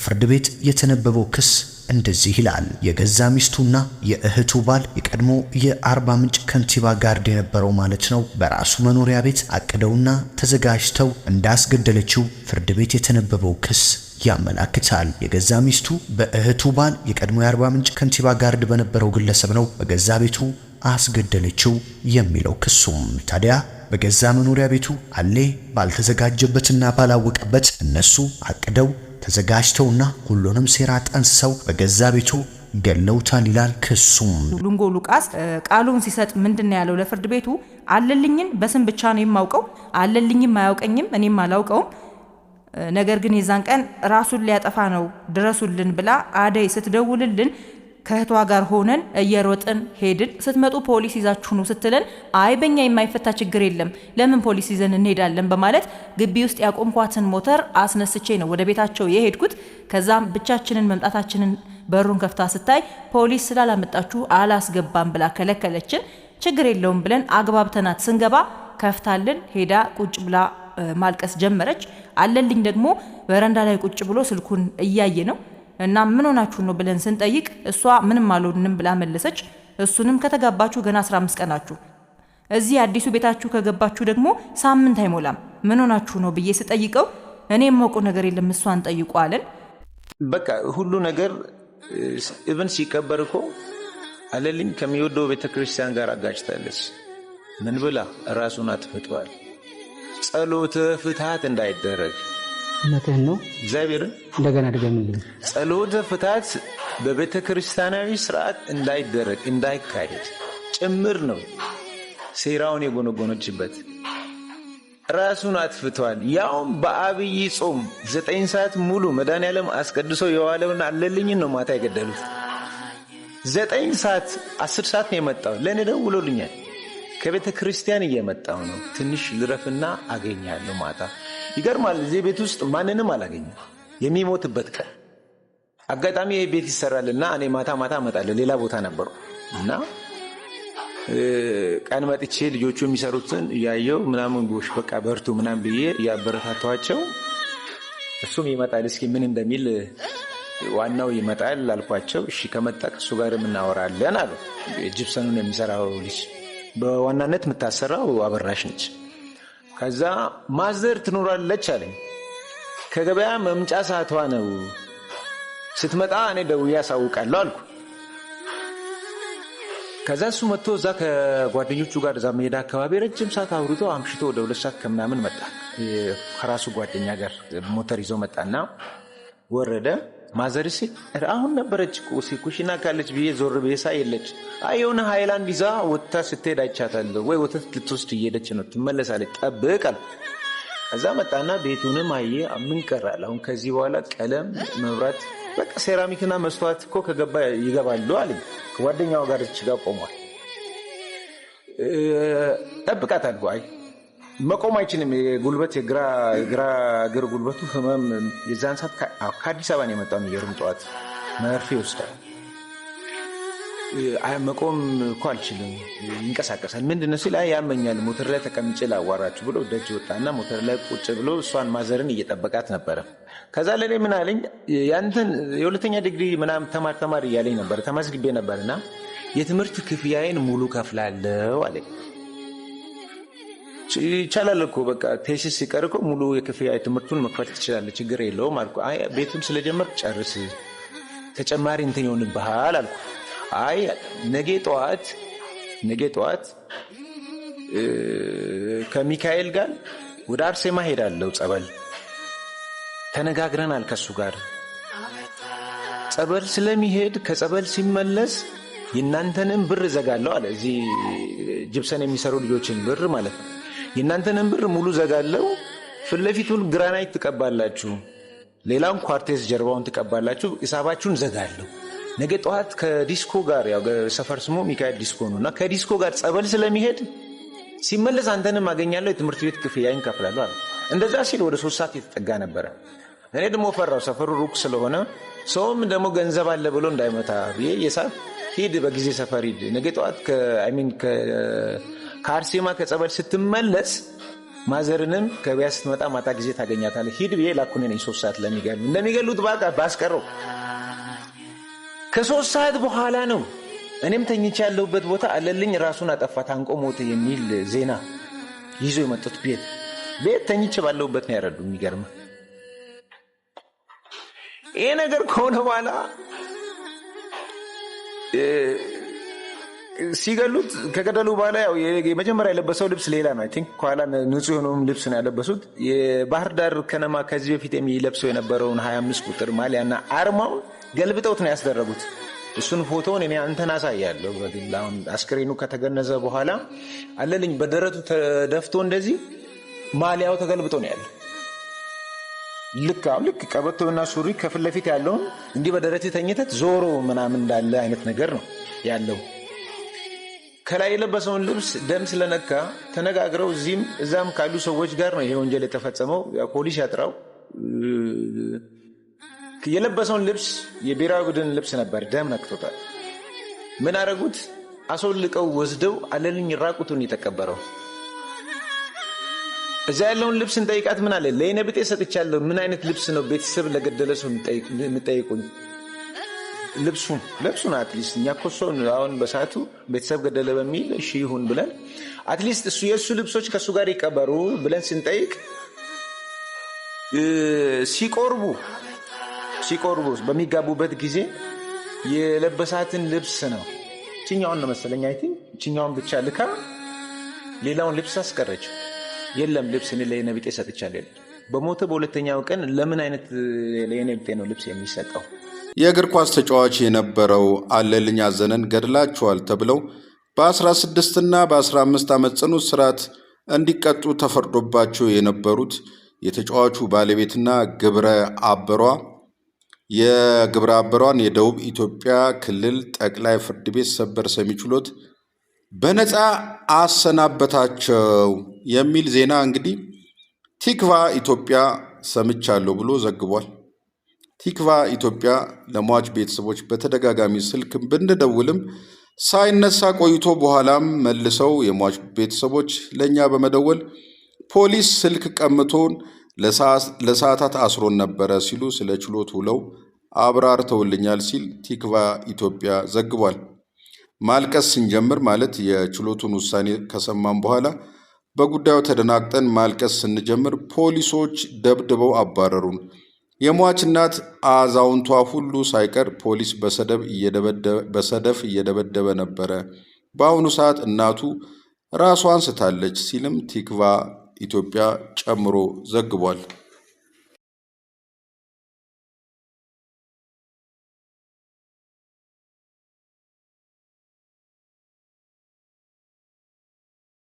በፍርድ ቤት የተነበበው ክስ እንደዚህ ይላል። የገዛ ሚስቱና የእህቱ ባል የቀድሞ የአርባ ምንጭ ከንቲባ ጋርድ የነበረው ማለት ነው በራሱ መኖሪያ ቤት አቅደውና ተዘጋጅተው እንዳስገደለችው ፍርድ ቤት የተነበበው ክስ ያመላክታል። የገዛ ሚስቱ በእህቱ ባል የቀድሞ የአርባ ምንጭ ከንቲባ ጋርድ በነበረው ግለሰብ ነው በገዛ ቤቱ አስገደለችው የሚለው ክሱም ታዲያ በገዛ መኖሪያ ቤቱ አሌ ባልተዘጋጀበትና ባላወቀበት እነሱ አቅደው ተዘጋጅተውና ሁሉንም ሴራ ጠንስሰው በገዛ ቤቱ ገለውታል ይላል ክሱም። ሉንጎ ሉቃስ ቃሉን ሲሰጥ ምንድነው ያለው ለፍርድ ቤቱ? አለልኝን በስም ብቻ ነው የማውቀው፣ አለልኝም አያውቀኝም፣ እኔም አላውቀውም። ነገር ግን የዛን ቀን ራሱን ሊያጠፋ ነው ድረሱልን ብላ አደይ ስትደውልልን ከህቷ ጋር ሆነን እየሮጥን ሄድን። ስትመጡ ፖሊስ ይዛችሁ ነው ስትለን አይ በእኛ የማይፈታ ችግር የለም ለምን ፖሊስ ይዘን እንሄዳለን በማለት ግቢ ውስጥ ያቆምኳትን ሞተር አስነስቼ ነው ወደ ቤታቸው የሄድኩት። ከዛም ብቻችንን መምጣታችንን በሩን ከፍታ ስታይ ፖሊስ ስላላመጣችሁ አላስገባም ብላ ከለከለችን። ችግር የለውም ብለን አግባብተናት ስንገባ ከፍታልን ሄዳ ቁጭ ብላ ማልቀስ ጀመረች። አለልኝ ደግሞ በረንዳ ላይ ቁጭ ብሎ ስልኩን እያየ ነው እና ምን ሆናችሁ ነው ብለን ስንጠይቅ እሷ ምንም አልሆንም ብላ መለሰች። እሱንም ከተጋባችሁ ገና 15 ቀናችሁ፣ እዚህ አዲሱ ቤታችሁ ከገባችሁ ደግሞ ሳምንት አይሞላም፣ ምን ሆናችሁ ነው ብዬ ስጠይቀው እኔ የማውቀው ነገር የለም እሷን ጠይቁ አለን። በቃ ሁሉ ነገር ኢቭን ሲቀበር እኮ አለልኝ ከሚወደው ቤተክርስቲያን ጋር አጋጭታለች። ምን ብላ ራሱን አጥፍቷል። ጸሎተ ፍትሐት እንዳይደረግ እውነትህን ነው። እግዚአብሔርን እንደገና ድገምልኝ። ጸሎተ ፍትሐት በቤተ ክርስቲያናዊ ስርዓት እንዳይደረግ እንዳይካሄድ ጭምር ነው ሴራውን የጎነጎነችበት። ራሱን አጥፍቷል። ያውም በአብይ ጾም 9 ሰዓት ሙሉ መድኃኔዓለም አስቀድሶ የዋለውን አለልኝን ነው ማታ የገደሉት። 9 ሰዓት 10 ሰዓት ነው የመጣው። ለእኔ ደውሎልኛል። ከቤተ ክርስቲያን እየመጣው ነው ትንሽ ልረፍና አገኛለሁ ማታ። ይገርማል። እዚህ ቤት ውስጥ ማንንም አላገኘም። የሚሞትበት ቀን አጋጣሚ ይሄ ቤት ይሰራልና እኔ ማታ እመጣለሁ። ሌላ ቦታ ነበሩ እና ቀን መጥቼ ልጆቹ የሚሰሩትን እያየው ምናምን ጎሽ በቃ በርቱ ምናምን ብዬ ያበረታቷቸው። እሱም ይመጣል እስኪ ምን እንደሚል ዋናው ይመጣል አልኳቸው። እሺ ከመጣ እሱ ጋር እናወራለን አሉ። ጂፕሰኑን የሚሰራው ልጅ በዋናነት የምታሰራው አበራሽ ነች። ከዛ ማዘር ትኖራለች አለኝ። ከገበያ መምጫ ሰዓቷ ነው፣ ስትመጣ እኔ ደውዬ አሳውቃለሁ አልኩ። ከዛ እሱ መጥቶ እዛ ከጓደኞቹ ጋር እዛ ሜዳ አካባቢ ረጅም ሰዓት አውርቶ አምሽቶ ወደ 2 ሰዓት ከምናምን መጣ። ከራሱ ጓደኛ ጋር ሞተር ይዞ መጣና ወረደ። ማዘር ሲል አሁን ነበረች ኩሽና ካለች ብዬ ዞር ብዬ ሳይ የለች። የሆነ ሃይላንድ ይዛ ወጥታ ስትሄድ አይቻታለሁ። ወይ ወተት ልትወስድ እየሄደች ነው ትመለሳለች፣ ጠብቅ አለ። ከዛ መጣና ቤቱንም አየ። ምን ቀራል አሁን ከዚህ በኋላ ቀለም፣ መብራት፣ በቃ ሴራሚክና መስተዋት እኮ ከገባ ይገባሉ አለኝ። ከጓደኛው ጋር እች ጋር ቆሟል። ጠብቃት አልኩ። አይ መቆም አይችልም። የጉልበት የግራ እግር ጉልበቱ ህመም የዛን ሰዓት ከአዲስ አበባ ነው የመጣው። የሚገርም ጠዋት መርፌ ይወስዳል። መቆም እኮ አልችልም፣ ይንቀሳቀሳል። ምንድነው ሲል ያመኛል፣ ሞተር ላይ ተቀምጬ ላዋራችሁ ብሎ ደጅ ወጣና ሞተር ላይ ቁጭ ብሎ እሷን ማዘርን እየጠበቃት ነበረ። ከዛ ለኔ ምን አለኝ፣ ያንተን የሁለተኛ ዲግሪ ምናምን ተማር እያለኝ ነበር። ተመዝግቤ ነበርና የትምህርት ክፍያዬን ሙሉ ከፍላለሁ አለኝ። ይቻላል እኮ በቃ ቴሲስ ሲቀር እኮ ሙሉ የክፍያ ትምህርቱን መክፈል ትችላለህ፣ ችግር የለውም አልኩ። አይ ቤቱን ስለጀመር ጨርስ፣ ተጨማሪ እንትን ይሆንብሃል አልኩ። አይ ነገ ጠዋት ከሚካኤል ጋር ወደ አርሴማ ሄዳለሁ ጸበል፣ ተነጋግረናል ከሱ ጋር ጸበል ስለሚሄድ ከጸበል ሲመለስ የእናንተንም ብር ዘጋለሁ አለ። እዚህ ጅብሰን የሚሰሩ ልጆችን ብር ማለት ነው። የእናንተንም ብር ሙሉ ዘጋለሁ፣ ፊት ለፊቱን ግራናይት ትቀባላችሁ፣ ሌላውን ኳርቴዝ ጀርባውን ትቀባላችሁ፣ ሂሳባችሁን ዘጋለሁ። ነገ ጠዋት ከዲስኮ ጋር ያው ሰፈር ስሙ ሚካኤል ዲስኮ ነው እና ከዲስኮ ጋር ጸበል ስለሚሄድ ሲመለስ አንተንም አገኛለሁ፣ የትምህርት ቤት ክፍያዬን እከፍላለሁ አለ። እንደዛ ሲል ወደ 3 ሰዓት የተጠጋ ነበረ። እኔ ደግሞ ፈራው፣ ሰፈሩ ሩቅ ስለሆነ ሰውም ደግሞ ገንዘብ አለ ብሎ እንዳይመታ ብዬ የሳት ሂድ፣ በጊዜ ሰፈር ሂድ፣ ነገ ጠዋት ከአርሴማ ከጸበል ስትመለስ ማዘርንም ገበያ ስትመጣ ማታ ጊዜ ታገኛታለህ። ሂድ ብዬ ላኩን ነኝ 3 ሰዓት እንደሚገሉት በቃ ባስቀረው ከ3 ሰዓት በኋላ ነው እኔም ተኝቼ ያለሁበት ቦታ አለልኝ ራሱን አጠፋ ታንቆ ሞተ የሚል ዜና ይዞ የመጡት ቤት ተኝቼ ባለሁበት ነው ያረዱ። የሚገርም ይሄ ነገር ከሆነ በኋላ ሲገሉት ከገደሉ በኋላ ያው የመጀመሪያ የለበሰው ልብስ ሌላ ነው። አይ ቲንክ ከኋላ ንጹህ የሆነው ልብስ ነው ያለበሱት። የባህር ዳር ከነማ ከዚህ በፊት የሚለብሰው የነበረውን 25 ቁጥር ማሊያና አርማውን ገልብጠውት ነው ያስደረጉት። እሱን ፎቶውን እኔ አንተን አሳያለሁ። አሁን አስክሬኑ ከተገነዘ በኋላ አለልኝ በደረቱ ተደፍቶ እንደዚህ ማሊያው ተገልብጦ ነው ያለው። ልክ ቀበቶና ሱሪ ከፊት ለፊት ያለውን እንዲህ በደረት ተኝተት ዞሮ ምናምን እንዳለ አይነት ነገር ነው ያለው። ከላይ የለበሰውን ልብስ ደም ስለነካ ተነጋግረው እዚህም እዛም ካሉ ሰዎች ጋር ነው ይሄ ወንጀል የተፈጸመው። ፖሊስ ያጥራው። የለበሰውን ልብስ የብሔራዊ ቡድን ልብስ ነበር፣ ደም ነክቶታል። ምን አረጉት? አስወልቀው ወስደው አለልኝ ራቁቱን የተቀበረው። እዛ ያለውን ልብስ እንጠይቃት ምን አለ? ለይነብጤ ሰጥቻለሁ። ምን አይነት ልብስ ነው ቤተሰብ ለገደለ ሰው የምጠይቁኝ? ልብሱን አትሊስት እኛ እኮ ሰው አሁን በሰዓቱ ቤተሰብ ገደለ በሚል እሺ ይሁን ብለን አትሊስት የእሱ ልብሶች ከእሱ ጋር ይቀበሩ ብለን ስንጠይቅ ሲቆርቡ በሚጋቡበት ጊዜ የለበሳትን ልብስ ነው ችኛውን ነው መሰለኝ አይ ቲንክ ችኛውን ብቻ ልካ ሌላውን ልብስ አስቀረችው። የለም ልብስ እኔ ለይነብጤ ሰጥቻለሁ። በሞተ በሁለተኛው ቀን ለምን አይነት ለይነብጤ ነው ልብስ የሚሰጠው? የእግር ኳስ ተጫዋች የነበረው አለልኝ አዘነን ገድላቸዋል ተብለው በ16 እና በ15 ዓመት ጽኑ እስራት እንዲቀጡ ተፈርዶባቸው የነበሩት የተጫዋቹ ባለቤትና ግብረ አበሯን የደቡብ ኢትዮጵያ ክልል ጠቅላይ ፍርድ ቤት ሰበር ሰሚ ችሎት በነፃ አሰናበታቸው የሚል ዜና እንግዲህ ቲክቫ ኢትዮጵያ ሰምቻለሁ ብሎ ዘግቧል። ቲክቫ ኢትዮጵያ ለሟች ቤተሰቦች በተደጋጋሚ ስልክ ብንደውልም ሳይነሳ ቆይቶ በኋላም መልሰው የሟች ቤተሰቦች ለኛ በመደወል ፖሊስ ስልክ ቀምቶን ለሰዓታት አስሮን ነበረ ሲሉ ስለ ችሎት ውለው አብራርተውልኛል ሲል ቲክቫ ኢትዮጵያ ዘግቧል። ማልቀስ ስንጀምር ማለት የችሎቱን ውሳኔ ከሰማን በኋላ በጉዳዩ ተደናግጠን ማልቀስ ስንጀምር ፖሊሶች ደብድበው አባረሩን። የሟች እናት አዛውንቷ ሁሉ ሳይቀር ፖሊስ በሰደፍ እየደበደበ ነበረ። በአሁኑ ሰዓት እናቱ ራሷን ስታለች ሲልም ቲክቫ ኢትዮጵያ ጨምሮ ዘግቧል።